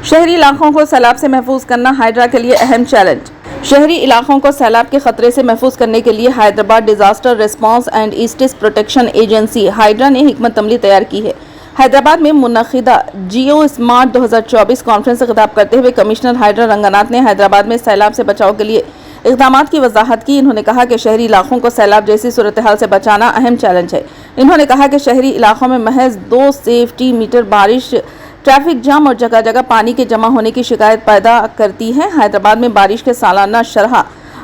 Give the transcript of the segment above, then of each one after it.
شہری علاقوں کو سیلاب سے محفوظ کرنا ہائیڈرا کے لیے اہم چیلنج۔ شہری علاقوں کو سیلاب کے خطرے سے محفوظ کرنے کے لیے Hyderabad disaster response and assets protection agency Hydraa نے حکمت عملی تیار کی ہے۔ حیدرآباد میں منعقدہ جیو اسمارٹ 2024 کانفرنس سے خطاب کرتے ہوئے کمشنر ہائیڈرا رنگناتھ نے حیدرآباد میں سیلاب سے بچاؤ کے لیے اقدامات کی وضاحت کی۔ انہوں نے کہا کہ شہری علاقوں کو سیلاب جیسی صورتحال سے بچانا اہم چیلنج ہے۔ انہوں نے کہا کہ شہری علاقوں میں محض 2 سیفٹی میٹر بارش ٹریفک جام اور جگہ جگہ پانی کے جمع ہونے کی شکایت پیدا کرتی ہے۔ حیدرآباد میں بارش کے سالانہ شرح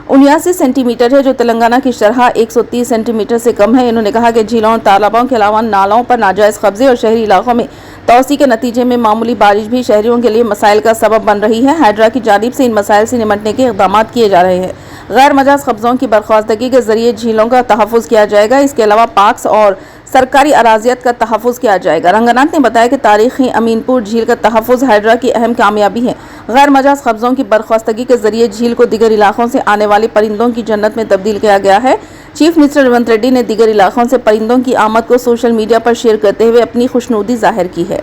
79 سینٹی میٹر ہے، جو تلنگانہ کی شرح 130 سینٹی میٹر سے کم ہے۔ انہوں نے کہا کہ جھیلوں اور تالابوں کے علاوہ نالوں پر ناجائز قبضے اور شہری علاقوں میں توسیع کے نتیجے میں معمولی بارش بھی شہریوں کے لیے مسائل کا سبب بن رہی ہے۔ ہائیڈرا کی جانب سے ان مسائل سے نمٹنے کے اقدامات کیے جا رہے ہیں۔ غیر مجاز قبضوں کی برخواستگی کے ذریعے جھیلوں کا تحفظ کیا جائے گا۔ اس کے علاوہ پارکس اور سرکاری اراضیات کا تحفظ کیا جائے گا۔ رنگناتھ نے بتایا کہ تاریخی امین پور جھیل کا تحفظ ہائیڈرا کی اہم کامیابی ہے۔ غیر مجاز قبضوں کی برخواستگی کے ذریعے جھیل کو دیگر علاقوں سے آنے والے پرندوں کی جنت میں تبدیل کیا گیا ہے۔ چیف منسٹر ریونت ریڈی نے دیگر علاقوں سے پرندوں کی آمد کو سوشل میڈیا پر شیئر کرتے ہوئے اپنی خوشنودی ظاہر کی ہے۔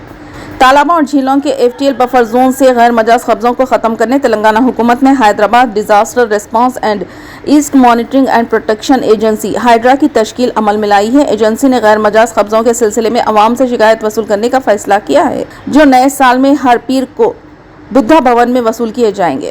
تالابوں اور جھیلوں کے FTL بفر زون سے غیر مجاز قبضوں کو ختم کرنے تلنگانہ حکومت نے Hyderabad disaster response and asset monitoring and protection agency Hydraa کی تشکیل عمل میں لائی ہے۔ ایجنسی نے غیر مجاز قبضوں کے سلسلے میں عوام سے شکایت وصول کرنے کا فیصلہ کیا ہے، جو نئے سال میں ہر پیر کو بدھا بھون میں وصول کیے جائیں گے۔